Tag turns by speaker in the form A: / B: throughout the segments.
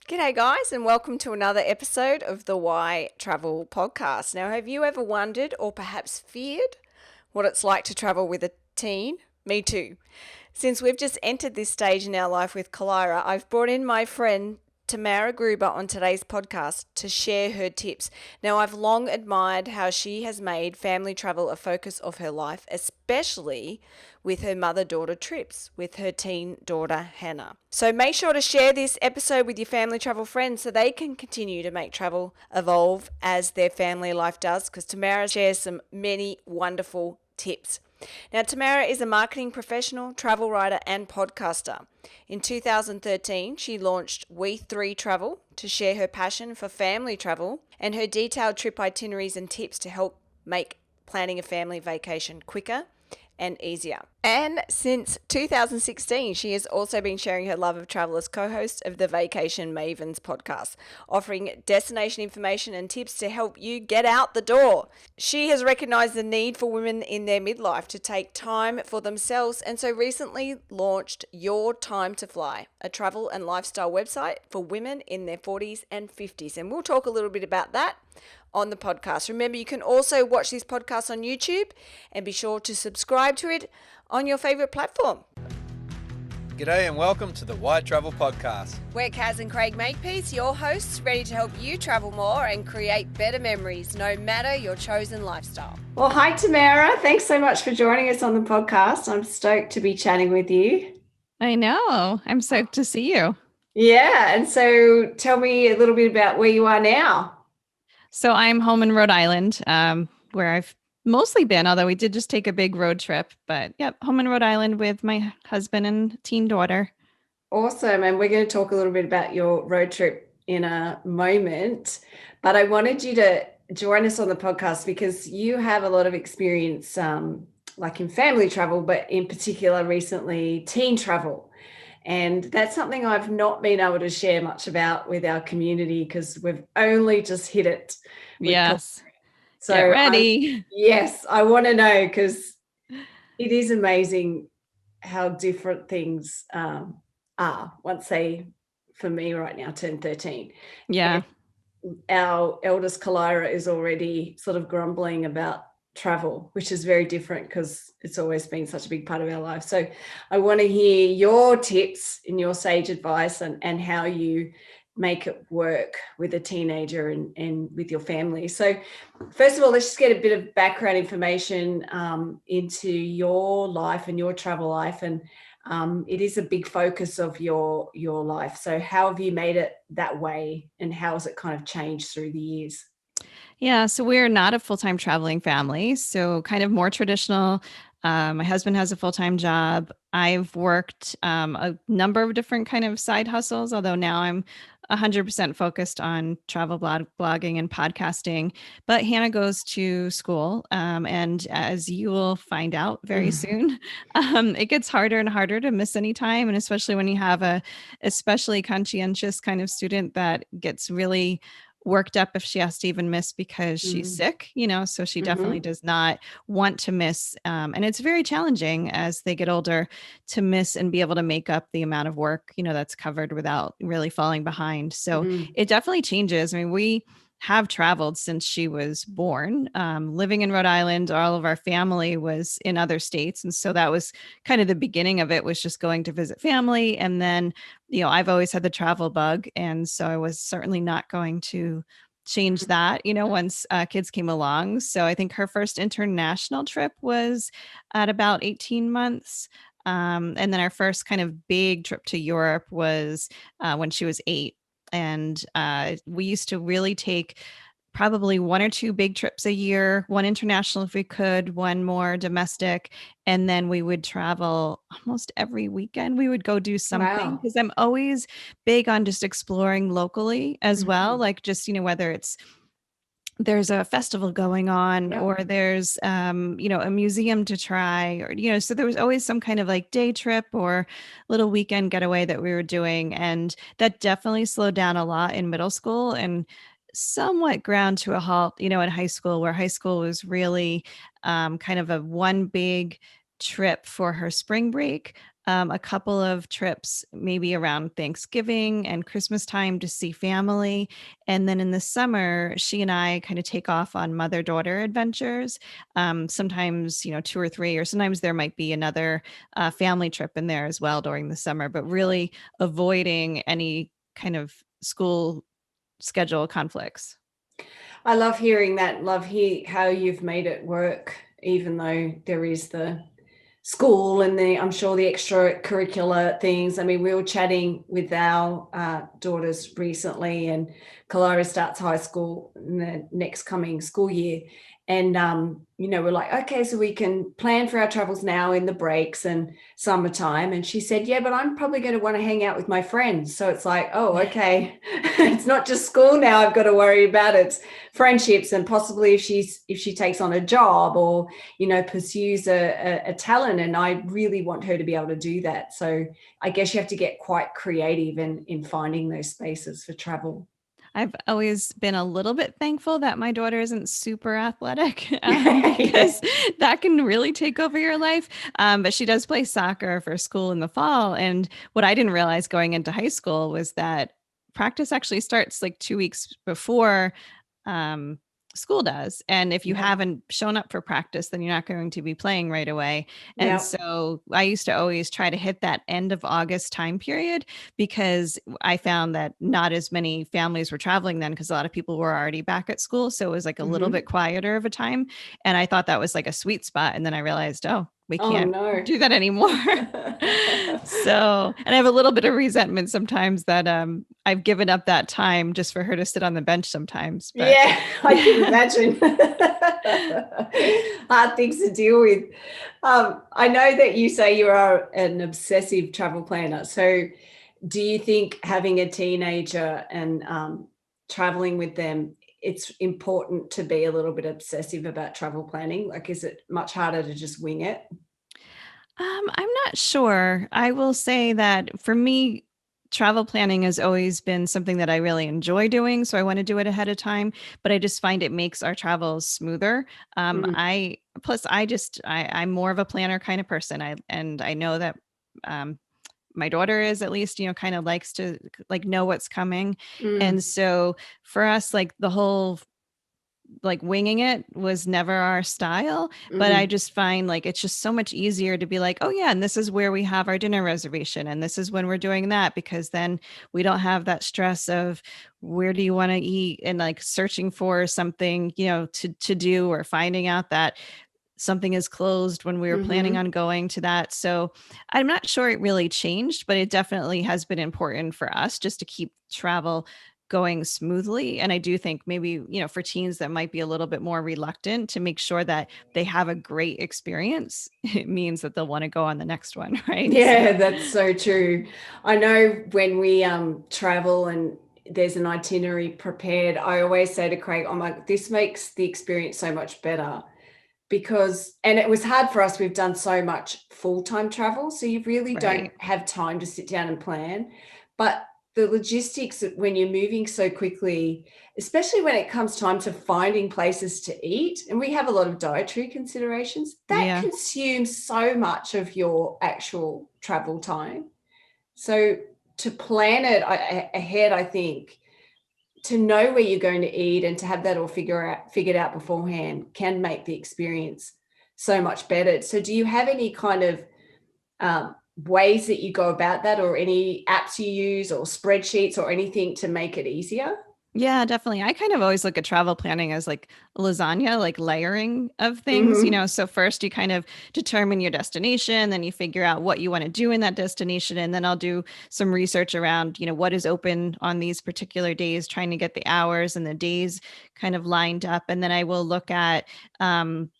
A: G'day, guys, and welcome to another episode of the We3Travel podcast. Now, have you ever wondered or perhaps feared what it's like to travel with a teen? Me too. Since we've just entered this stage in our life with Kalira, I've brought in my friend Tamara Gruber on today's podcast to share her tips. Now, I've long admired how she has made family travel a focus of her life, especially with her mother-daughter trips with her teen daughter Hannah. So make sure to share this episode with your family travel friends so they can continue to make travel evolve as their family life does, because Tamara shares some many wonderful tips. Now, Tamara is a marketing professional, travel writer, and podcaster. In 2013, she launched We3Travel to share her passion for family travel and her detailed trip itineraries and tips to help make planning a family vacation quicker and easier. And since 2016, she has also been sharing her love of travel as co-host of the Vacation Mavens podcast, offering destination information and tips to help you get out the door. She has recognized the need for women in their midlife to take time for themselves, and so recently launched Your Time to Fly, a travel and lifestyle website for women in their 40s and 50s. And we'll talk a little bit about that on the podcast. Remember, you can also watch this podcast on YouTube and be sure to subscribe to it on your favorite platform.
B: G'day and welcome to the We3Travel podcast.
A: We're Kaz and Craig Makepeace, your hosts, ready to help you travel more and create better memories, no matter your chosen lifestyle. Well, hi Tamara. Thanks so much for joining us on the podcast. I'm stoked to be chatting with you.
C: I know. I'm stoked to see you.
A: Yeah. And so tell me a little bit about where you are now.
C: So I'm home in Rhode Island, where I've mostly been, although we did just take a big road trip. But yep, home in Rhode Island with my husband and teen daughter.
A: Awesome. And we're going to talk a little bit about your road trip in a moment. But I wanted you to join us on the podcast because you have a lot of experience, like in family travel, but in particular recently teen travel. And that's something I've not been able to share much about with our community because we've only just hit it.
C: Yes.
A: So
C: get ready.
A: Yes, I want to know because it is amazing how different things are once they, for me right now, turn 13.
C: Yeah.
A: And our eldest Kalira is already sort of grumbling about travel, which is very different because it's always been such a big part of our life. So I want to hear your tips and your sage advice and how you make it work with a teenager and with your family. So first of all, let's just get a bit of background information into your life and your travel life. And it is a big focus of your life. So how have you made it that way and how has it kind of changed through the years?
C: Yeah. So we're not a full-time traveling family. So kind of more traditional. My husband has a full-time job. I've worked a number of different kind of side hustles, although now I'm 100% focused on travel blogging and podcasting. But Hannah goes to school. And as you will find out very soon, it gets harder and harder to miss any time. And especially when you have a especially conscientious kind of student that gets really worked up if she has to even miss because she's sick, so she definitely does not want to miss. And it's very challenging as they get older to miss and be able to make up the amount of work, that's covered without really falling behind. So it definitely changes. I mean, we have traveled since she was born, living in Rhode Island. All of our family was in other states. And so that was kind of the beginning of it, was just going to visit family. And then, I've always had the travel bug. And so I was certainly not going to change that, once kids came along. So I think her first international trip was at about 18 months. And then our first kind of big trip to Europe was when she was 8. And we used to really take probably one or two big trips a year, one international if we could, one more domestic. And then we would travel almost every weekend. We would go do something because I'm always big on just exploring locally as well. Like just, whether there's a festival going on or there's, a museum to try or, so there was always some kind of like day trip or little weekend getaway that we were doing. And that definitely slowed down a lot in middle school and somewhat ground to a halt, in high school, where high school was really kind of a one big trip for her spring break. a couple of trips, maybe around Thanksgiving and Christmas time to see family. And then in the summer, she and I kind of take off on mother daughter adventures. Sometimes, two or three, or sometimes there might be another family trip in there as well during the summer, but really avoiding any kind of school schedule conflicts.
A: I love hearing that. How you've made it work, even though there is the school and I'm sure the extracurricular things. I mean, we were chatting with our daughters recently, and Kalara starts high school in the next coming school year. And, we're like, okay, so we can plan for our travels now in the breaks and summertime. And she said, yeah, but I'm probably going to want to hang out with my friends. So it's like, oh, okay. It's not just school now I've got to worry about. It's friendships, and possibly if she takes on a job or pursues a talent, and I really want her to be able to do that. So I guess you have to get quite creative in finding those spaces for travel.
C: I've always been a little bit thankful that my daughter isn't super athletic
A: Yeah.
C: because that can really take over your life. But she does play soccer for school in the fall. And what I didn't realize going into high school was that practice actually starts like 2 weeks before um, school does. And if you
A: Yeah.
C: haven't shown up for practice, then you're not going to be playing right away. And
A: Yeah.
C: so I used to always try to hit that end of August time period because I found that not as many families were traveling then because a lot of people were already back at school. So it was like a little
A: Mm-hmm.
C: bit quieter of a time. And I thought that was like a sweet spot. And then I realized, oh, we
A: Oh
C: can't
A: no.
C: do that anymore. So, and I have a little bit of resentment sometimes that I've given up that time just for her to sit on the bench sometimes. But
A: Yeah, I can imagine. Hard things to deal with. I know that you say you are an obsessive travel planner. So do you think having a teenager and traveling with them, it's important to be a little bit obsessive about travel planning? Like, is it much harder to just wing it?
C: I'm not sure. I will say that for me, travel planning has always been something that I really enjoy doing. So I want to do it ahead of time, but I just find it makes our travels smoother.
A: Mm,
C: I plus I'm more of a planner kind of person. I know that um, my daughter is at least, kind of likes to like know what's coming.
A: mm,
C: And so for us, like the whole like winging it was never our style, but I
A: mm.
C: just find like it's just so much easier to be like, oh yeah, and this is where we have our dinner reservation and this is when we're doing that, because then we don't have that stress of where do you want to eat and like searching for something, to do, or finding out that something is closed when we were planning
A: Mhm.
C: on going to that. So I'm not sure it really changed, but it definitely has been important for us just to keep travel going smoothly. And I do think maybe, for teens that might be a little bit more reluctant to make sure that they have a great experience, it means that they'll want to go on the next one. Right. So,
A: Yeah, that's so true. I know when we travel and there's an itinerary prepared, I always say to Craig, "Oh my, this makes the experience so much better." Because and it was hard for us, we've done so much full-time travel, so you really don't
C: right.
A: have time to sit down and plan. But the logistics when you're moving so quickly, especially when it comes time to finding places to eat, and we have a lot of dietary considerations, that
C: Yeah.
A: consumes so much of your actual travel time. So to plan it ahead, I think, to know where you're going to eat and to have that all figured out beforehand can make the experience so much better. So do you have any kind of ways that you go about that, or any apps you use or spreadsheets or anything to make it easier?
C: Yeah, definitely. I kind of always look at travel planning as like lasagna, like layering of things,
A: Mm-hmm.
C: So first you kind of determine your destination, then you figure out what you want to do in that destination. And then I'll do some research around, what is open on these particular days, trying to get the hours and the days kind of lined up. And then um,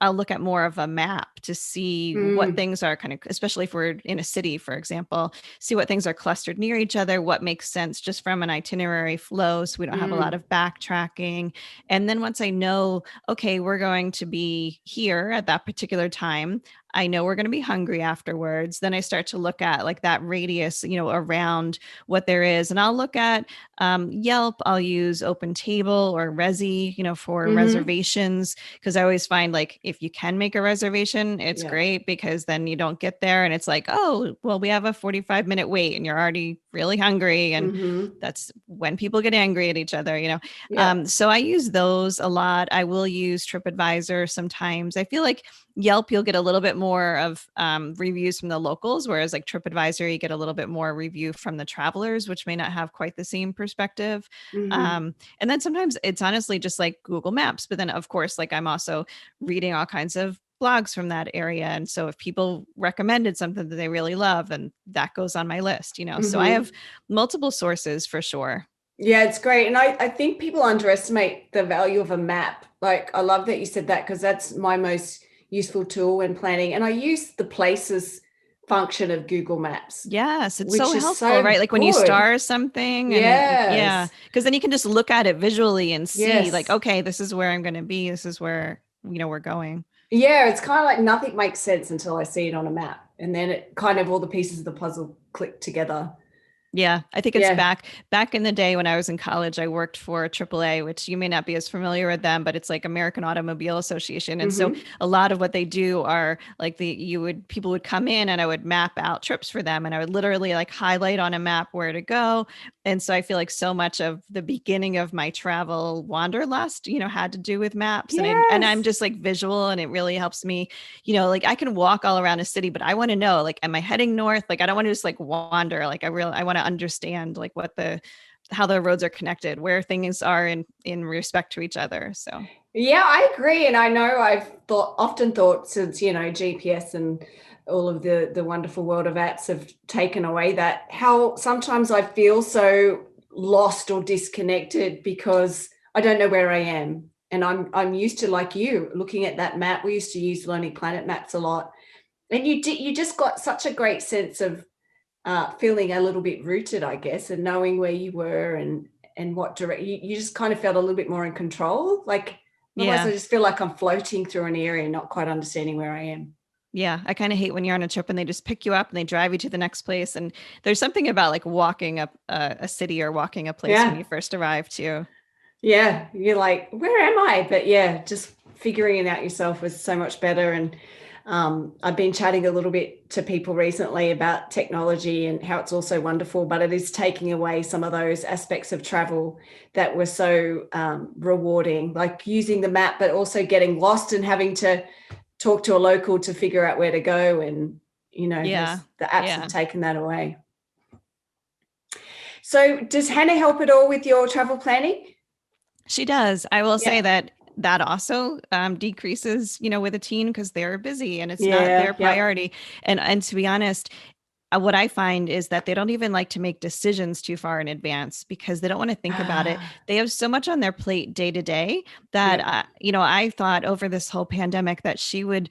C: I'll look at more of a map to see what
A: Mm,
C: things are kind of, especially if we're in a city, for example, see what things are clustered near each other, what makes sense just from an itinerary flow. So we don't have a lot
A: mm,
C: of backtracking. And then once I know, okay, we're going to be here at that particular time, I know we're going to be hungry afterwards. Then I start to look at like that radius, around what there is. And I'll look at Yelp. I'll use Open Table or Resi, for
A: Mm-hmm.
C: reservations. Because I always find like if you can make a reservation, it's
A: Yeah.
C: great because then you don't get there and it's like, oh, well, we have a 45-minute wait and you're already really hungry. And
A: Mm-hmm.
C: that's when people get angry at each other.
A: Yeah.
C: So I use those a lot. I will use TripAdvisor sometimes. I feel like Yelp, you'll get a little bit more of reviews from the locals, whereas like TripAdvisor, you get a little bit more review from the travelers, which may not have quite the same perspective.
A: Mm-hmm.
C: And then sometimes it's honestly just like Google Maps. But then, of course, like I'm also reading all kinds of blogs from that area. And so if people recommended something that they really love, then that goes on my list. So I
A: Mm-hmm.
C: have multiple sources for sure.
A: Yeah, it's great. And I think people underestimate the value of a map. Like, I love that you said that because that's my most useful tool when planning. And I use the places function of Google Maps,
C: Yes, it's so
A: which is
C: helpful,
A: so
C: right? Like when you
A: good.
C: star something and yeah,
A: Yes.
C: because then you can just look at it visually and see like,
A: Yes.
C: okay, this is where I'm going to be. This is where, we're going.
A: Yeah, it's kind of like nothing makes sense until I see it on a map. And then it kind of all the pieces of the puzzle click together.
C: Yeah, I think it's
A: Yeah.
C: back in the day when I was in college, I worked for AAA, which you may not be as familiar with them, but it's like American Automobile Association. And so
A: Mm-hmm.
C: a lot of what they do are like people would come in and I would map out trips for them and I would literally like highlight on a map where to go. And so I feel like so much of the beginning of my travel wanderlust, had to do with maps and I'm
A: Yes.
C: just like visual and it really helps me like I can walk all around a city, but I want to know, like, am I heading north? Like, I don't want to just like wander. Like, I want to understand like how the roads are connected, where things are in respect to each other. So
A: Yeah, I agree. And I know I've often thought since, GPS and all of the wonderful world of apps have taken away that how sometimes I feel so lost or disconnected because I don't know where I am. And I'm used to, like you, looking at that map. We used to use Lonely Planet maps a lot. And you just got such a great sense of feeling a little bit rooted, I guess, and knowing where you were and what direct you just kind of felt a little bit more in control. Like otherwise,
C: yeah.
A: I just feel like I'm floating through an area, not quite understanding where I am.
C: Yeah, I kind of hate when you're on a trip and they just pick you up and they drive you to the next place. And there's something about like walking up a city or walking a place when
A: Yeah,
C: you first arrive too.
A: yeah. You're like, where am I? But yeah, just figuring it out yourself was so much better. And I've been chatting a little bit to people recently about technology and how it's also wonderful, but it is taking away some of those aspects of travel that were so rewarding, like using the map, but also getting lost and having to talk to a local to figure out where to go. And,
C: Yeah,
A: the apps have
C: yeah.
A: taken that away. So does Hannah help at all with your travel planning?
C: She does. I will say
A: Yeah.
C: that also decreases, with a teen because they're busy and it's not
A: Yeah.
C: their
A: Yep.
C: priority. And to be honest, what I find is that they don't even like to make decisions too far in advance because they don't want to think about it.
A: Ah,
C: They have so much on their plate day to day that,
A: yep.
C: I thought over this whole pandemic that she would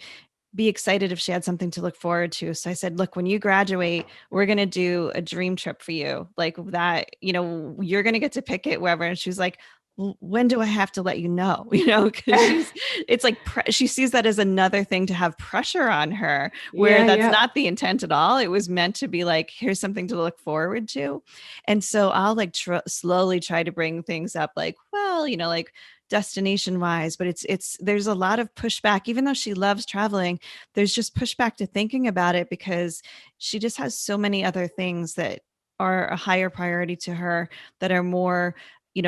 C: be excited if she had something to look forward to. So I said, look, when you graduate, we're going to do a dream trip for you. Like that, you're going to get to pick it wherever. And she's like, when do I have to let you know? Because it's like she sees that as another thing to have pressure on her, where
A: Yeah.
C: that's
A: Yep.
C: not the intent at all. It was meant to be like, here's something to look forward to. And so I'll like slowly try to bring things up, like, well, like destination wise, but there's a lot of pushback, even though she loves traveling, there's just pushback to thinking about it because she just has so many other things that are a higher priority to her that are more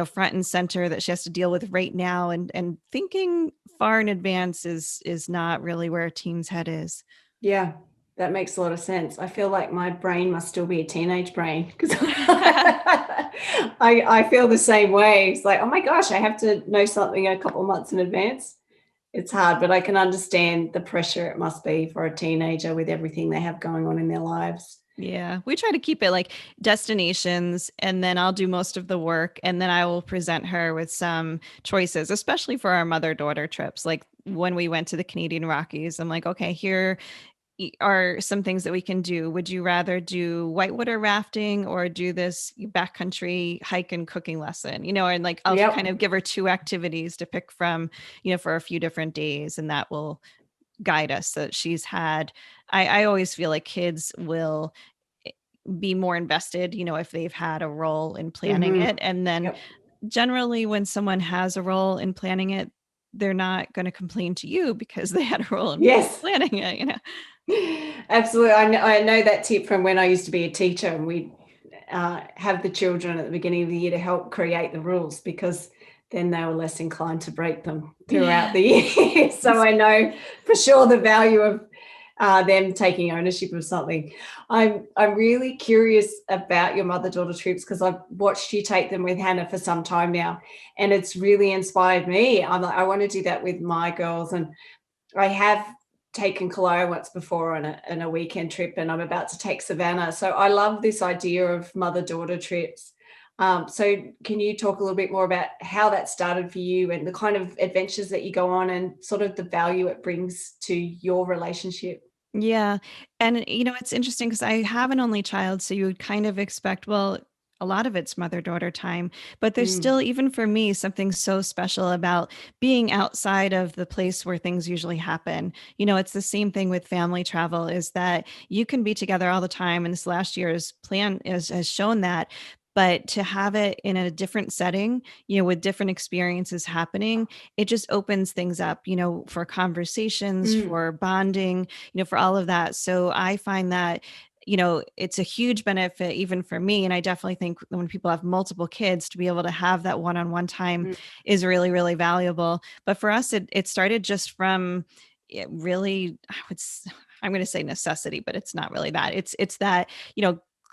C: front and center that she has to deal with right now and thinking far in advance is not really where a teen's head is.
A: Yeah, that makes a lot of sense. I feel like my brain must still be a teenage brain because I feel the same way. It's like, oh my gosh, I have to know something a couple of months in advance. It's hard, but I can understand the pressure it must be for a teenager with everything they have going on in their lives.
C: Yeah, we try to keep it like destinations, and then I'll do most of the work, and then I will present her with some choices, especially for our mother-daughter trips. Like when we went to the Canadian Rockies, I'm like, okay, here are some things that we can do. Would you rather do whitewater rafting or do this backcountry hike and cooking lesson? And like I'll kind
A: Yep.
C: of give her two activities to pick from, for a few different days, and that will guide us. So that she's had, I always feel like kids will be more invested, if they've had a role in planning
A: Mm-hmm.
C: it. And then
A: Yep.
C: generally when someone has a role in planning it, they're not going to complain to you because they had a role in
A: Yes.
C: planning it.
A: Absolutely. I know that tip from when I used to be a teacher, and we have the children at the beginning of the year to help create the rules, because then they were less inclined to break them throughout
C: Yeah.
A: the year. So I know for sure the value of them taking ownership of something. I'm really curious about your mother-daughter trips, because I've watched you take them with Hannah for some time now, and it's really inspired me. I'm like, I want to do that with my girls. And I have taken Kalaya once before on a weekend trip, and I'm about to take Savannah. So I love this idea of mother-daughter trips. So can you talk a little bit more about how that started for you, and the kind of adventures that you go on, and sort of the value it brings to your relationship?
C: Yeah. And, it's interesting because I have an only child. So you would kind of expect, well, a lot of it's mother daughter time, but there's
A: Mm,
C: still, even for me, something so special about being outside of the place where things usually happen. It's the same thing with family travel, is that you can be together all the time. And this last year's plan has shown that. But to have it in a different setting, with different experiences happening, it just opens things up, for conversations,
A: mm,
C: for bonding, for all of that. So I find that, it's a huge benefit even for me. And I definitely think when people have multiple kids, to be able to have that one-on-one time
A: mm,
C: is really, really valuable. But for us, it started just from it really, I'm going to say necessity, but it's not really that. It's that,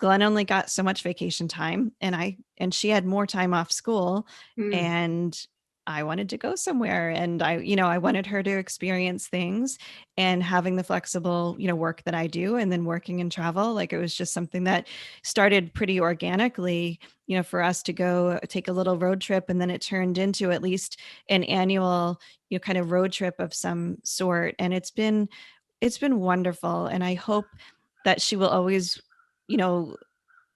C: Glenn only got so much vacation time, and she had more time off school,
A: mm,
C: and I wanted to go somewhere, and I wanted her to experience things, and having the flexible, work that I do, and then working in travel, like it was just something that started pretty organically, for us to go take a little road trip. And then it turned into at least an annual, kind of road trip of some sort. And it's been wonderful. And I hope that she will always, you know,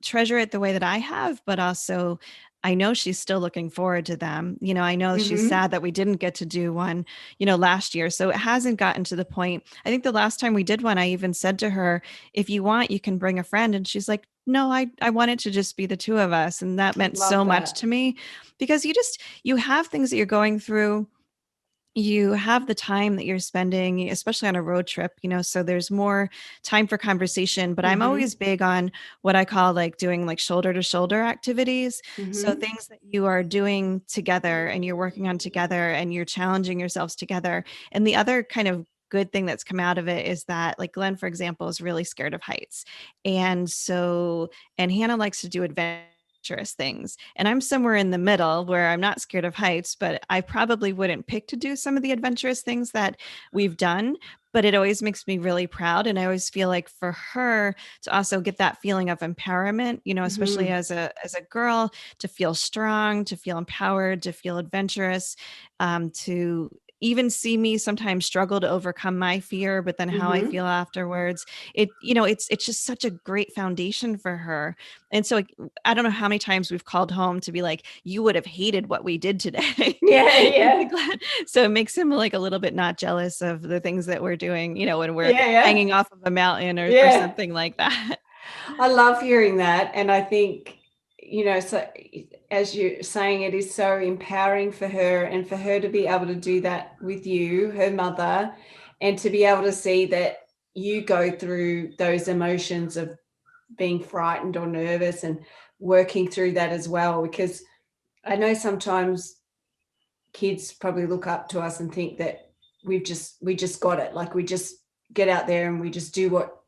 C: treasure it the way that I have, but also I know she's still looking forward to them. I know she's
A: mm-hmm.
C: sad that we didn't get to do one, last year. So it hasn't gotten to the point. I think the last time we did one, I even said to her, if you want, you can bring a friend. And she's like, no, I want it to just be the two of us. And that meant so
A: Love
C: much
A: that.
C: to me, because you have things that you're going through, you have the time that you're spending, especially on a road trip, so there's more time for conversation. But I'm
A: Mm-hmm.
C: always big on what I call like doing like shoulder to shoulder activities. So
A: Mm-hmm.
C: things that you are doing together and you're working on together and you're challenging yourselves together. And the other kind of good thing that's come out of it is that, like Glenn, for example, is really scared of heights. And Hannah likes to do adventurous things. And I'm somewhere in the middle where I'm not scared of heights, but I probably wouldn't pick to do some of the adventurous things that we've done. But it always makes me really proud. And I always feel like for her to also get that feeling of empowerment, especially
A: Mm-hmm.
C: as a girl, to feel strong, to feel empowered, to feel adventurous, to even see me sometimes struggle to overcome my fear, but then how I
A: Mm-hmm.
C: feel afterwards. It's just such a great foundation for her. And so, like, I don't know how many times we've called home to be like, you would have hated what we did today.
A: Yeah, yeah,
C: So it makes him like a little bit not jealous of the things that we're doing, when we're
A: yeah, yeah,
C: hanging off of a mountain or
A: yeah.
C: something like that.
A: I love hearing that. And I think, so as you're saying, it is so empowering for her, and for her to be able to do that with you, her mother, and to be able to see that you go through those emotions of being frightened or nervous, and working through that as well. Because I know sometimes kids probably look up to us and think that we just got it. Like, we just get out there and we just do what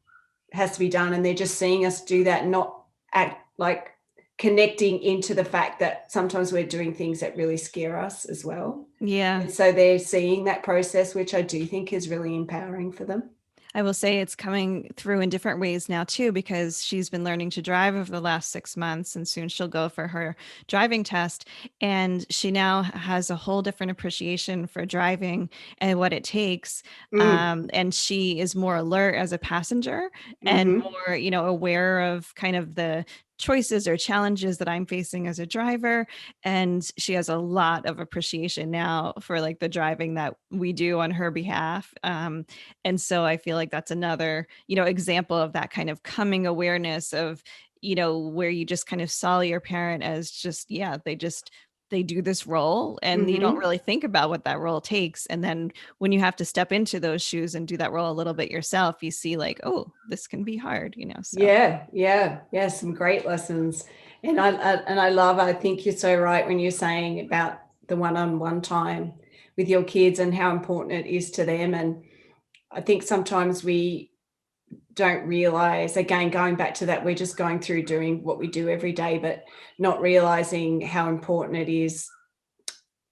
A: has to be done, and they're just seeing us do that, not act like connecting into the fact that sometimes we're doing things that really scare us as well.
C: Yeah.
A: And so they're seeing that process, which I do think is really empowering for them.
C: I will say it's coming through in different ways now too, because she's been learning to drive over the last 6 months, and soon she'll go for her driving test. And she now has a whole different appreciation for driving and what it takes.
A: Mm,
C: And she is more alert as a passenger and
A: mm-hmm.
C: more, aware of kind of the choices or challenges that I'm facing as a driver. And she has a lot of appreciation now for like the driving that we do on her behalf. And so I feel like that's another, example of that kind of coming awareness of, where you just kind of saw your parent as just, yeah, they do this role and you don't
A: Mm-hmm.
C: really think about what that role takes. And then when you have to step into those shoes and do that role a little bit yourself, you see like, oh, this can be hard, so.
A: Yeah, yeah, yeah, some great lessons. And I love, I think you're so right when you're saying about the one-on-one time with your kids and how important it is to them. And I think sometimes we don't realize, again, going back to that, we're just going through doing what we do every day, but not realizing how important it is,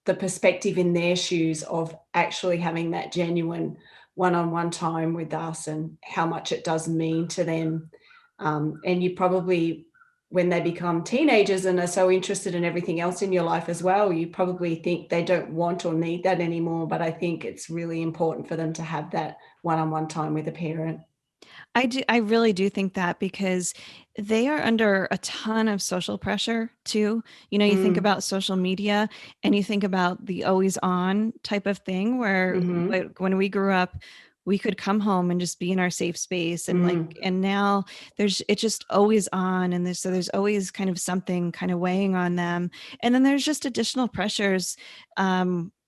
A: the perspective in their shoes of actually having that genuine one-on-one time with us and how much it does mean to them. And you probably, when they become teenagers and are so interested in everything else in your life as well, you probably think they don't want or need that anymore. But I think it's really important for them to have that one-on-one time with a parent.
C: I really do think that because they are under a ton of social pressure too. You think
A: Mm,
C: about social media and you think about the always on type of thing where
A: mm-hmm,
C: when we grew up, we could come home and just be in our safe space and like
A: mm,
C: and now it's just always on and there's always kind of something kind of weighing on them. And then there's just additional pressures.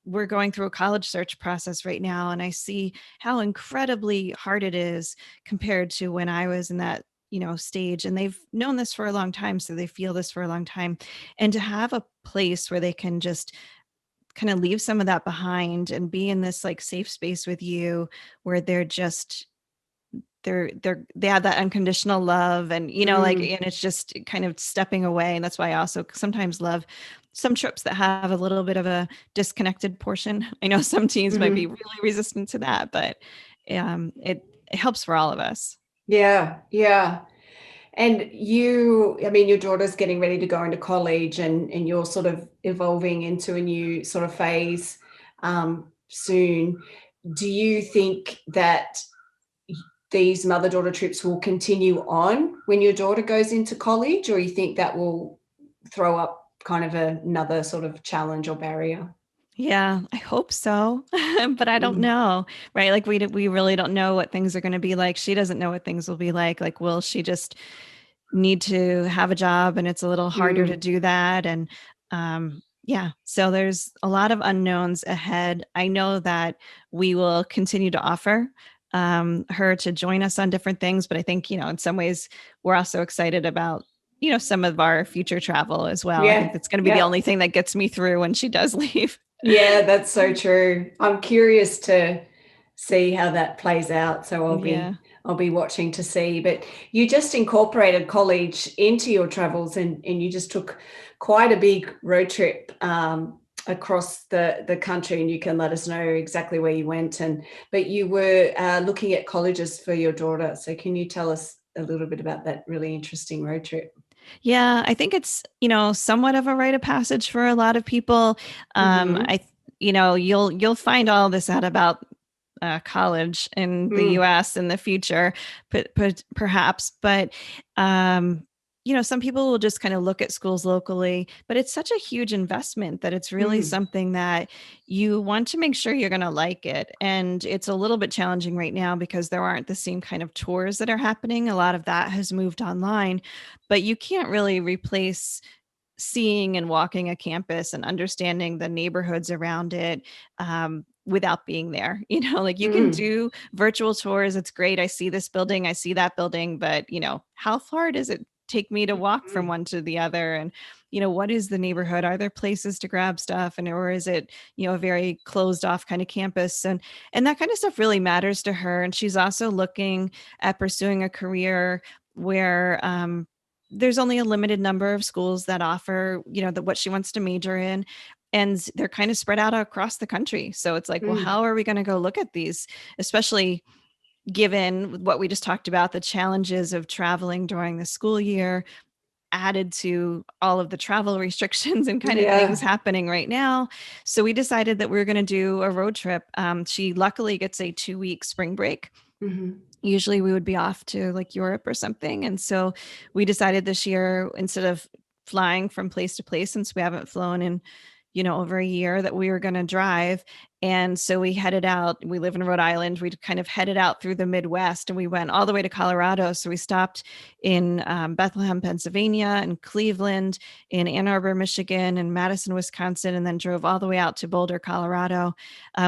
C: We're going through a college search process right now and I see how incredibly hard it is compared to when I was in that, stage. And they've known this for a long time. So they feel this for a long time. And to have a place where they can just kind of leave some of that behind and be in this like safe space with you where they have that unconditional love and like
A: mm,
C: and it's just kind of stepping away. And that's why I also sometimes love some trips that have a little bit of a disconnected portion. I know some teens might be
A: mm-hmm.
C: really resistant to that, but it helps for all of us.
A: Yeah, yeah. And you, I mean, your daughter's getting ready to go into college and you're sort of evolving into a new sort of phase soon. Do you think that these mother-daughter trips will continue on when your daughter goes into college, or you think that will throw up kind of another sort of challenge or barrier?
C: Yeah, I hope so, but I don't
A: Mm,
C: know, right? Like we really don't know what things are going to be like. She doesn't know what things will be like. Like, will she just need to have a job, and it's a little harder to
A: mm,
C: do that? And yeah, so there's a lot of unknowns ahead. I know that we will continue to offer her to join us on different things, but I think in some ways we're also excited about some of our future travel as well. I think
A: yeah,
C: that's going to be the
A: yeah.
C: only thing that gets me through when she does leave.
A: Yeah, that's so true. I'm curious to see how that plays out. So
C: Yeah.
A: I'll be watching to see. But you just incorporated college into your travels and you just took quite a big road trip across the country, and you can let us know exactly where you went. And but you were looking at colleges for your daughter. So can you tell us a little bit about that really interesting road trip?
C: Yeah, I think it's, somewhat of a rite of passage for a lot of people.
A: Mm-hmm.
C: You'll find all this out about college in the
A: Mm,
C: US in the future, but perhaps, but um, some people will just kind of look at schools locally, but it's such a huge investment that it's really
A: mm,
C: something that you want to make sure you're going to like it. And it's a little bit challenging right now because there aren't the same kind of tours that are happening. A lot of that has moved online, but you can't really replace seeing and walking a campus and understanding the neighborhoods around it without being there. Like you can
A: mm,
C: do virtual tours. It's great. I see this building, I see that building, but how far does it take me to walk from
A: mm.
C: one to the other? And what is the neighborhood? Are there places to grab stuff? And or is it a very closed off kind of campus? And that kind of stuff really matters to her. And she's also looking at pursuing a career where there's only a limited number of schools that offer, what she wants to major in. And they're kind of spread out across the country. So it's like, well,
A: Mm,
C: how are we going to go look at these, especially given what we just talked about, the challenges of traveling during the school year, added to all of the travel restrictions and kind of things
A: yeah.
C: happening right now. So we decided that we were going to do a road trip. She luckily gets a 2-week spring break.
A: Mhm.
C: Usually we would be off to like Europe or something. And so we decided this year, instead of flying from place to place, since we haven't flown in, over a year, that we were going to drive. And so we headed out. We live in Rhode Island. We kind of headed out through the Midwest and we went all the way to Colorado. So we stopped in Bethlehem, Pennsylvania, and Cleveland, in Ann Arbor, Michigan, and Madison, Wisconsin, and then drove all the way out to Boulder, Colorado,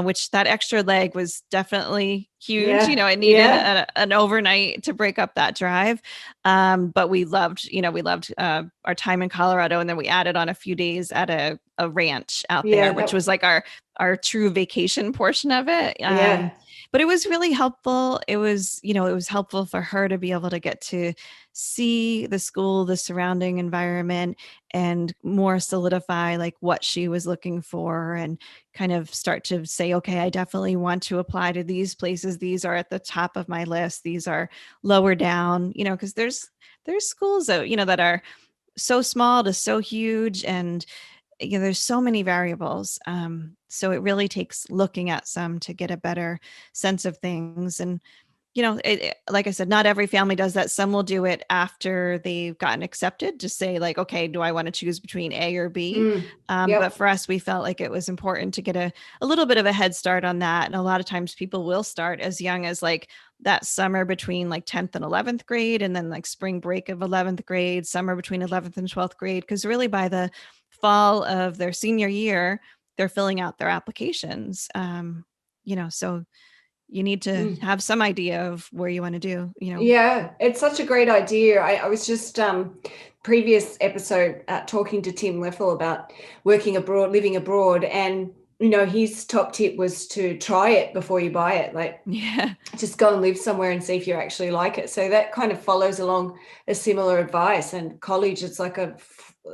C: which that extra leg was definitely huge.
A: Yeah.
C: It needed
A: Yeah.
C: an overnight to break up that drive. But we loved, our time in Colorado. And then we added on a few days at a ranch out
A: Yeah.
C: there, which was like our true vacation portion of it.
A: Yeah.
C: But it was really helpful. It was, it was helpful for her to be able to get to see the school, the surrounding environment, and more solidify like what she was looking for, and kind of start to say, okay, I definitely want to apply to these places. These are at the top of my list. These are lower down, because there's schools that, that are so small to so huge, and there's so many variables. So it really takes looking at some to get a better sense of things. And like I said, not every family does that. Some will do it after they've gotten accepted to say like, okay, do I want to choose between A or B?
A: Mm.
C: But
A: Yep.
C: for us, we felt like it was important to get a little bit of a head start on that. And a lot of times people will start as young as like that summer between like 10th and 11th grade, and then like spring break of 11th grade, summer between 11th and 12th grade. Because really by the fall of their senior year, they're filling out their applications. So you need to
A: Mm.
C: have some idea of where you want to do,
A: Yeah, it's such a great idea. I was just previous episode talking to Tim Leffel about working abroad, living abroad, and his top tip was to try it before you buy it. Like,
C: Yeah.
A: just go and live somewhere and see if you actually like it. So that kind of follows along a similar advice. And college, it's like at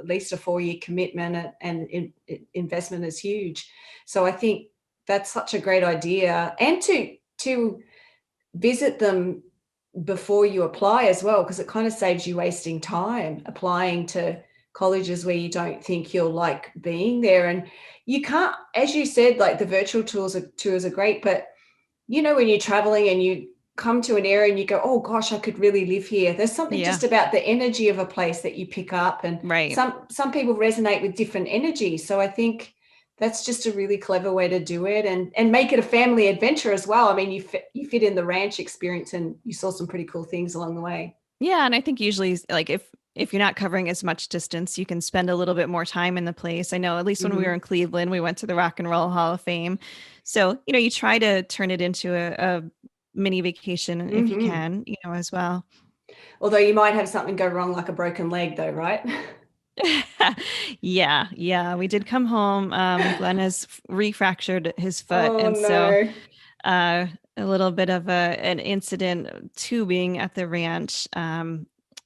A: least a 4-year commitment, and investment is huge. So I think that's such a great idea, and to visit them before you apply as well, because it kind of saves you wasting time applying to colleges where you don't think you'll like being there. And you can't, as you said, like the virtual tours are great, but when you're traveling and you come to an area and you go, oh gosh, I could really live here. There's something
C: Yeah.
A: just about the energy of a place that you pick up, and
C: Right.
A: some people resonate with different energies. So I think that's just a really clever way to do it, and make it a family adventure as well. I mean, you fit in the ranch experience, and you saw some pretty cool things along the way.
C: Yeah. And I think usually like if you're not covering as much distance, you can spend a little bit more time in the place. I know at least when we were
A: Mm-hmm.
C: in Cleveland, we went to the Rock and Roll Hall of Fame. So, you try to turn it into a mini vacation if you
A: Mm-hmm.
C: can, as well.
A: Although you might have something go wrong, like a broken leg, though, right?
C: Yeah, yeah. We did come home. Glenn has refractured his foot.
A: Oh
C: And so
A: no.
C: a little bit of an incident tubing at the ranch,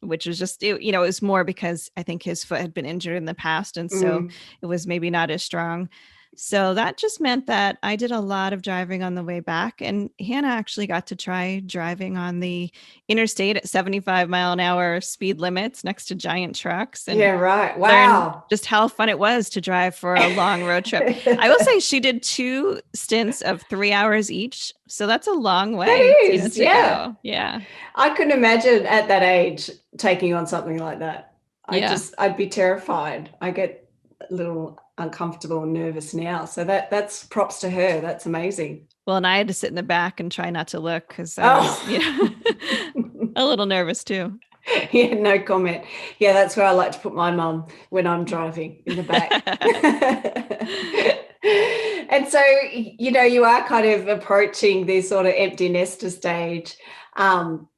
C: which was just, it was more because I think his foot had been injured in the past. And so
A: Mm.
C: it was maybe not as strong. So that just meant that I did a lot of driving on the way back. And Hannah actually got to try driving on the interstate at 75-mile-an-hour speed limits next to giant trucks, and
A: Yeah, right.
C: learn
A: Wow.
C: just how fun it was to drive for a long road trip. I will say she did 2 stints of 3 hours each. So that's a long way,
A: That is,
C: to
A: yeah.
C: go. Yeah.
A: I couldn't imagine at that age taking on something like that.
C: Yeah.
A: I'd be terrified. I get a little uncomfortable and nervous now. So that's props to her. That's amazing.
C: Well, and I had to sit in the back and try not to look because I was,
A: Oh.
C: a little nervous too.
A: Yeah, no comment. Yeah, that's where I like to put my mum when I'm driving, in the back. And so, you are kind of approaching this sort of empty nester stage. And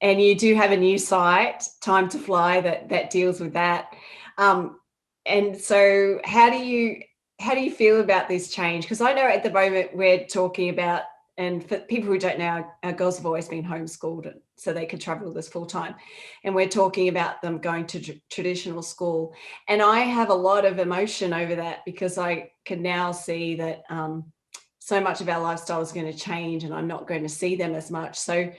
A: you do have a new site, Time to Fly, that deals with that. Um, and so how do you feel about this change? Because I know at the moment we're talking about, and for people who don't know, our girls have always been homeschooled, so they could travel with us full time. And we're talking about them going to traditional school. And I have a lot of emotion over that, because I can now see that so much of our lifestyle is going to change, and I'm not going to see them as much. So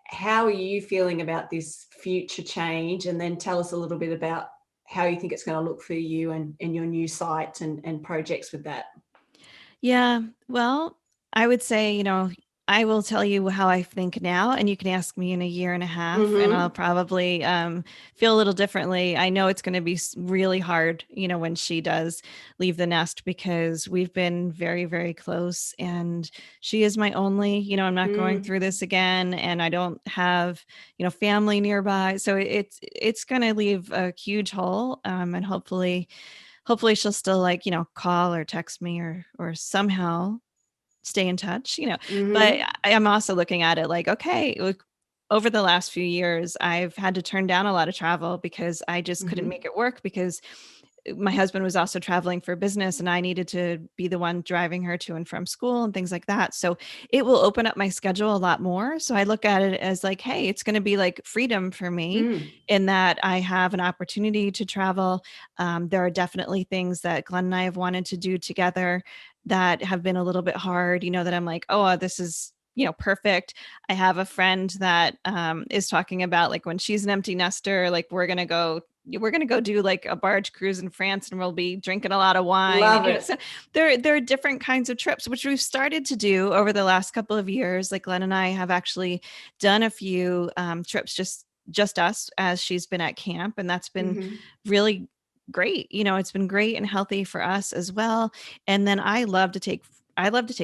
A: how are you feeling about this future change? And then tell us a little bit about how you think it's going to look for you and your new site and projects with that.
C: Yeah. Well, I would say, I will tell you how I think now, and you can ask me in a year and a half, and I'll
A: Mm-hmm.
C: probably feel a little differently. I know it's going to be really hard, when she does leave the nest because we've been very, very close, and she is my only. I'm not going
A: Mm.
C: through this again, and I don't have, family nearby, so it's going to leave a huge hole, and hopefully she'll still like call or text me or somehow stay in touch, but
A: Mm-hmm.
C: I am also looking at it like, okay, look, over the last few years, I've had to turn down a lot of travel because I just couldn't
A: Mm-hmm.
C: make it work because my husband was also traveling for business and I needed to be the one driving her to and from school and things like that. So it will open up my schedule a lot more. So I look at it as like, hey, it's going to be like freedom for me
A: Mm.
C: in that I have an opportunity to travel. There are definitely things that Glenn and I have wanted to do together that have been a little bit hard, that I'm like, oh, this is perfect. I have a friend that is talking about like when she's an empty nester, like we're gonna go do like a barge cruise in France and we'll be drinking a lot of wine. And
A: Love it.
C: so there are different kinds of trips which we've started to do over the last couple of years. Like Glenn and I have actually done a few trips just us as she's been at camp, and that's been
A: Mm-hmm.
C: really great. It's been great and healthy for us as well. And then I love to take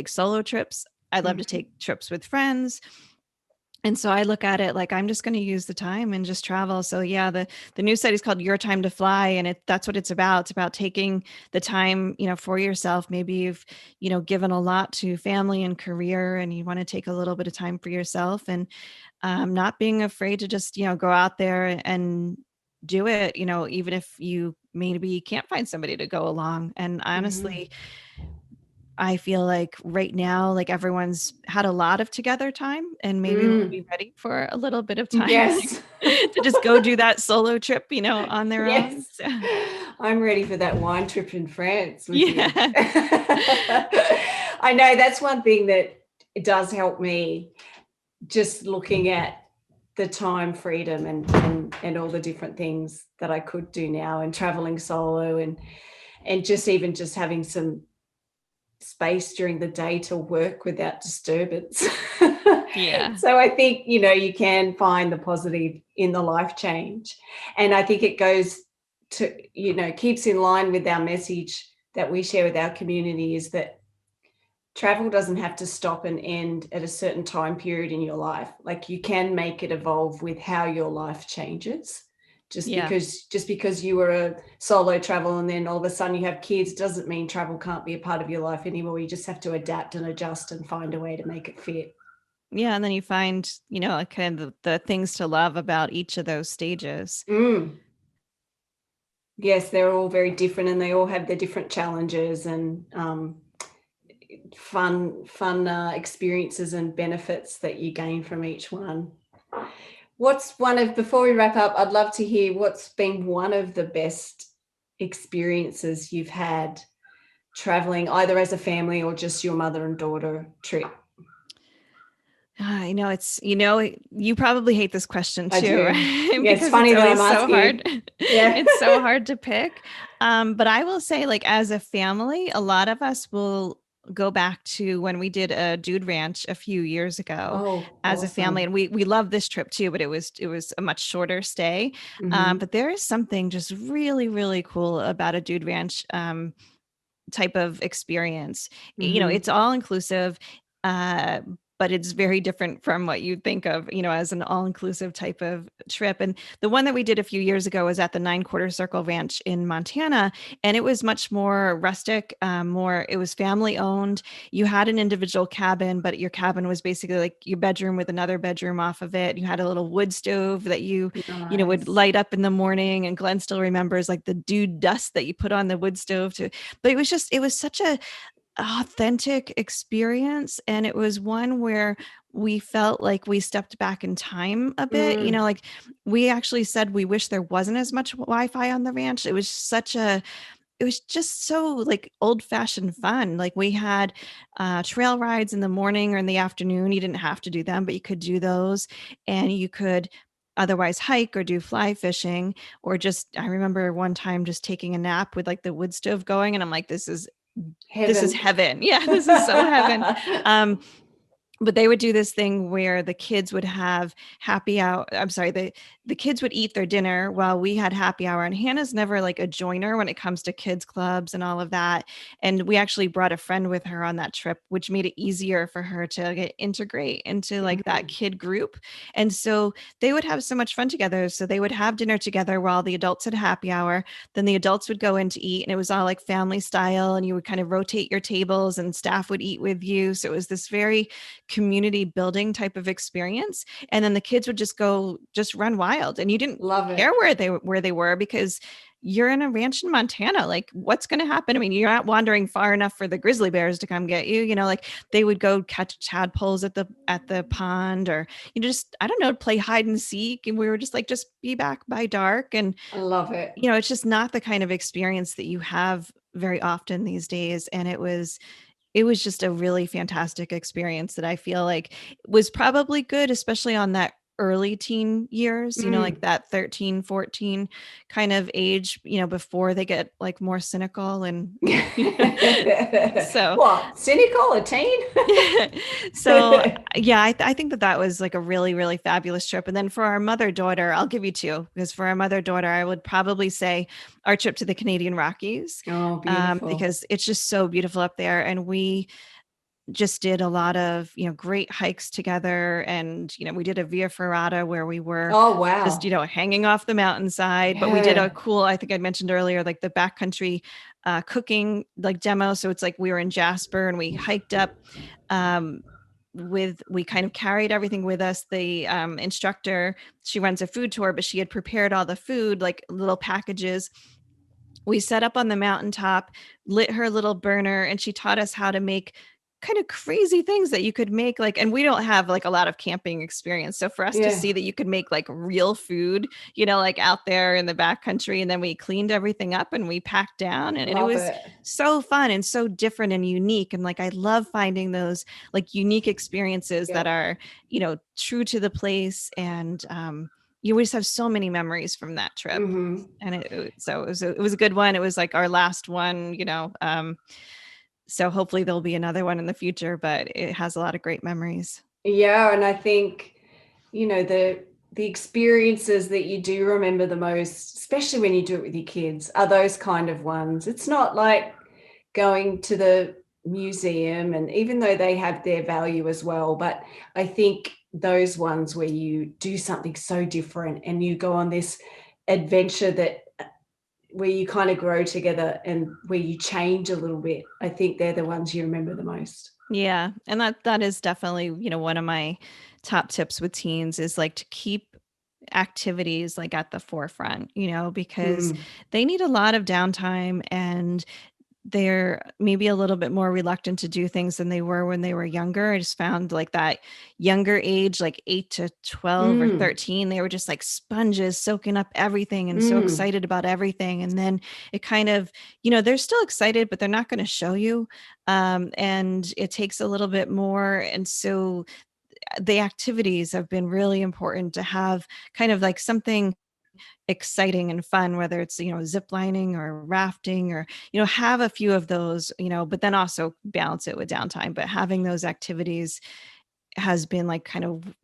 C: solo trips. I love to
A: Mm-hmm.
C: take trips with friends. And so I look at it like I'm just going to use the time and just travel. So yeah, the new site is called Your Time to Fly, and that's what it's about. It's about taking the time, for yourself. Maybe you've, given a lot to family and career, and you want to take a little bit of time for yourself, and not being afraid to just, go out there and do it. Even if you maybe can't find somebody to go along. And
A: Mm-hmm.
C: honestly, I feel like right now, like everyone's had a lot of together time and maybe we'll
A: Mm.
C: be ready for a little bit of time
A: Yes.
C: to just go do that solo trip, on their own.
A: Yes.
C: So,
A: I'm ready for that wine trip in France with you.
C: yeah.
A: I know that's one thing that it does help me, just looking at the time freedom and all the different things that I could do now, and traveling solo, and just even just having some space during the day to work without disturbance.
C: Yeah.
A: So I think, you can find the positive in the life change. And I think it goes to, keeps in line with our message that we share with our community, is that travel doesn't have to stop and end at a certain time period in your life. Like, you can make it evolve with how your life changes. Just
C: Yeah.
A: because you were a solo travel and then all of a sudden you have kids doesn't mean travel can't be a part of your life anymore. You just have to adapt and adjust and find a way to make it fit.
C: Yeah. And then you find, like kind of the things to love about each of those stages.
A: Mm. Yes, they're all very different and they all have their different challenges and fun experiences and benefits that you gain from each one. Before we wrap up, I'd love to hear what's been one of the best experiences you've had traveling, either as a family or just your mother and daughter trip.
C: I know you probably hate this question
A: I
C: too,
A: do.
C: right?
A: Yeah, it's
C: Because it's
A: funny that I'm
C: always so
A: asking
C: hard.
A: you. Yeah.
C: It's so hard to pick. But I will say, like, as a family, a lot of us will go back to when we did a dude ranch a few years ago
A: Oh,
C: as a family.
A: awesome.
C: And we love this trip too, but it was a much shorter stay.
A: Mm-hmm.
C: But there is something just really, really cool about a dude ranch. Type of experience.
A: Mm-hmm.
C: It's all inclusive, uh, but it's very different from what you think of, as an all inclusive type of trip. And the one that we did a few years ago was at the 9 Quarter Circle Ranch in Montana, and it was much more rustic. It was family owned. You had an individual cabin, but your cabin was basically like your bedroom with another bedroom off of it. You had a little wood stove that would
A: Nice.
C: light up in the morning. And Glenn still remembers like the dude dust that you put on the wood stove to but it was such a authentic experience, and it was one where we felt like we stepped back in time a bit.
A: Mm.
C: Like we actually said we wish there wasn't as much Wi-Fi on the ranch. It was just so like old fashioned fun. Like we had trail rides in the morning or in the afternoon. You didn't have to do them, but you could do those, and you could otherwise hike or do fly fishing, or just I remember one time just taking a nap with like the wood stove going, and I'm like, this is
A: Heaven.
C: heaven. Yeah, this is so heaven. Um, but they would do this thing where the kids would have happy hour. I'm sorry, the kids would eat their dinner while we had happy hour. And Hannah's never like a joiner when it comes to kids clubs and all of that. And we actually brought a friend with her on that trip, which made it easier for her to integrate into like that
A: Mhm.
C: kid group. And so they would have so much fun together. So they would have dinner together while the adults had happy hour. Then the adults would go in to eat, and it was all like family style. And you would kind of rotate your tables, and staff would eat with you. So it was this very community building type of experience. And then the kids would just run wild, and you didn't
A: Love
C: care
A: it.
C: where they were, because you're in a ranch in Montana. Like, what's going to happen? I mean, you're not wandering far enough for the grizzly bears to come get you. Like they would go catch tadpoles at the pond, or just, I don't know, play hide and seek. And we were just like, just be back by dark. And
A: I love it.
C: it's just not the kind of experience that you have very often these days. And it was just a really fantastic experience that I feel like was probably good, especially on that early teen years, like
A: Mm.
C: that 13, 14 kind of age, before they get like more cynical and so
A: What? Cynical, a teen?
C: so yeah, I think that was like a really, really fabulous trip. And then for our mother daughter, I'll give you two, because for our mother daughter, I would probably say our trip to the Canadian Rockies,
A: Oh, beautiful.
C: because it's just so beautiful up there. And we just did a lot of, great hikes together. And, we did a via ferrata where we were
A: Oh,
C: just,
A: wow.
C: hanging off the mountainside. But we did a
A: Yeah.
C: cool, I think I mentioned earlier, like the backcountry cooking like demo. So it's like we were in Jasper and we hiked up, um, we kind of carried everything with us. The instructor, she runs a food tour, but she had prepared all the food, like little packages. We set up on the mountaintop, lit her little burner, and she taught us how to make kind of crazy things that you could make. Like, and we don't have like a lot of camping experience. So for us to
A: Yeah.
C: see that you could make like real food, like out there in the backcountry, and then we cleaned everything up and we packed down, and it
A: Love
C: was
A: it.
C: so fun and so different and unique. And like, I love finding those like unique experiences that
A: Yep.
C: are, true to the place. And, you always have so many memories from that trip.
A: Hmm.
C: And so it was a good one. It was like our last one, so hopefully there'll be another one in the future, but it has a lot of great memories.
A: Yeah, and I think, the experiences that you do remember the most, especially when you do it with your kids, are those kind of ones. It's not like going to the museum, and even though they have their value as well, but I think those ones where you do something so different and you go on this adventure that where you kind of grow together and where you change a little bit, I think they're the ones you remember the most.
C: Yeah, and that is definitely, one of my top tips with teens is like to keep activities like at the forefront, because
A: Mm.
C: they need a lot of downtime, and they're maybe a little bit more reluctant to do things than they were when they were younger. I just found like that younger age, like 8 to 12 or
A: Mm.
C: 13, they were just like sponges soaking up everything and so
A: Mm.
C: excited about everything. And then it kind of, they're still excited, but they're not going to show you. And it takes a little bit more. And so the activities have been really important to have kind of like something exciting and fun, whether it's, zip lining or rafting, or, have a few of those, but then also balance it with downtime. But having those activities has been like kind of,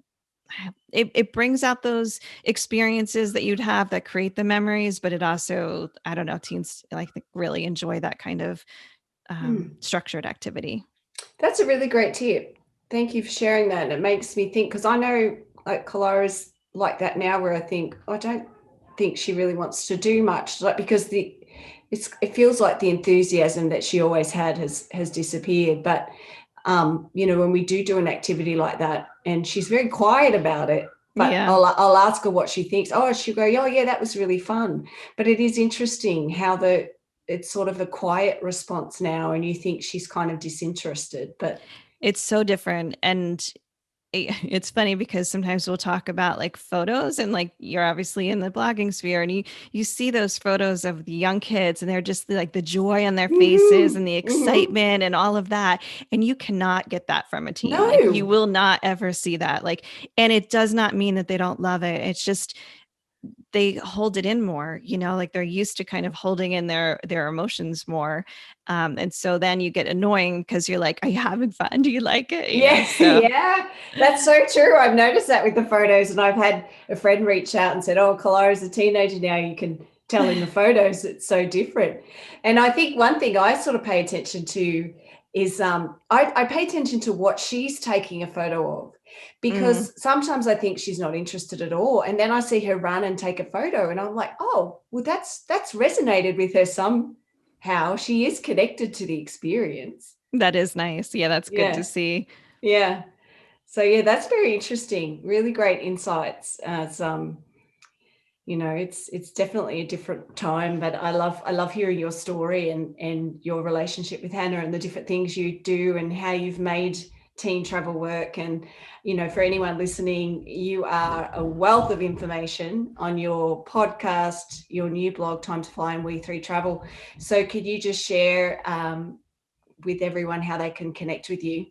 C: it brings out those experiences that you'd have that create the memories, but it also, I don't know, teens like really enjoy that kind of
A: Mm.
C: structured activity.
A: That's a really great tip. Thank you for sharing that. And it makes me think, because I know like Kalara's like that now, where I think, I don't think she really wants to do much, like because it feels like the enthusiasm that she always had has disappeared. But when we do an activity like that, and she's very quiet about it, but
C: Yeah.
A: I'll ask her what she thinks. Oh, she'll go, oh yeah, that was really fun. But it is interesting how it's sort of a quiet response now, and you think she's kind of disinterested, but
C: It's so different. And it's funny because sometimes we'll talk about like photos, and like you're obviously in the blogging sphere, and you see those photos of the young kids, and they're just like the joy on their faces and
A: mhm,
C: the
A: mhm.
C: excitement and all of that. And you cannot get that from a teen. Like you
A: No.
C: will not ever see that. Like, and it does not mean that they don't love it. It's just they hold it in more, like they're used to kind of holding in their emotions more. And so then you get annoying because you're like, are you having fun? Do you like it?
A: Yeah,
C: So
A: yeah, that's so true. I've noticed that with the photos, and I've had a friend reach out and said, "Oh, Kalara's a teenager now. You can tell in the photos it's so different." And I think one thing I sort of pay attention to is I pay attention to what she's taking a photo of,
C: mm,
A: because sometimes I think she's not interested at all, and then I see her run and take a photo, and I'm like, "Oh, well, that's resonated with her somehow. She is connected to the experience."
C: that is nice. Yeah, that's good to
A: Yeah,
C: see.
A: yeah. So yeah, that's very interesting. Really great insights. It's definitely a different time, but I love hearing your story and your relationship with Hannah and the different things you do and how you've made teen travel work. And for anyone listening, you are a wealth of information on your podcast, your new blog, Time to Fly, and We3Travel. So could you just share with everyone how they can connect with you?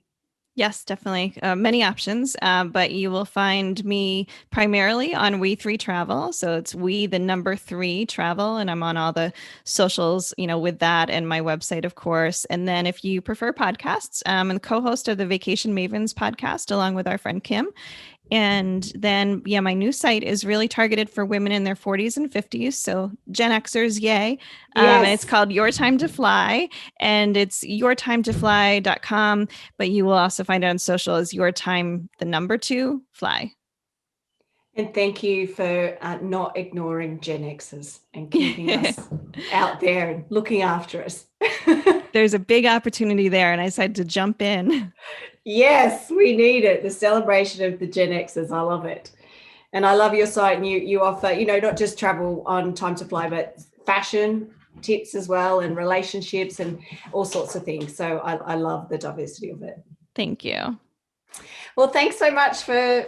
C: Yes, definitely. Many options, but you will find me primarily on We3Travel. So it's We, the number 3 travel, and I'm on all the socials, with that, and my website, of course. And then if you prefer podcasts, I'm the co-host of the Vacation Mavens podcast, along with our friend Kim. And then, yeah, my new site is really targeted for women in their 40s and 50s. So Gen Xers, yay. And it's
A: Yes.
C: called Your Time to Fly. And it's yourtimetofly.com. But you will also find it on social as Your Time, the number 2 fly.
A: And thank you for not ignoring Gen Xers and keeping us out there and looking after us.
C: There's a big opportunity there. And I decided to jump in.
A: Yes, we need it. The celebration of the Gen Xers. I love it. And I love your site. And you offer, not just travel on Time to Fly, but fashion tips as well, and relationships and all sorts of things. So I love the diversity of it.
C: Thank you.
A: Well, thanks so much for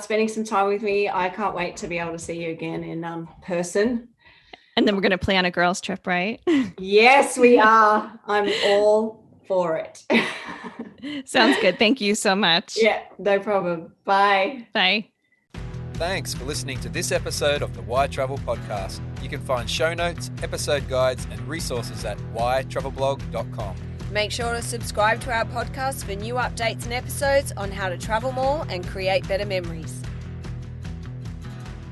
A: spending some time with me. I can't wait to be able to see you again in person.
C: And then we're going to plan a girls' trip, right?
A: Yes, we are. I'm all for it.
C: Sounds good. Thank you so much.
A: Yeah, no problem. Bye.
C: Bye.
B: Thanks for listening to this episode of the We3Travel podcast. You can find show notes, episode guides, and resources at we3travelblog.com.
A: Make sure to subscribe to our podcast for new updates and episodes on how to travel more and create better memories.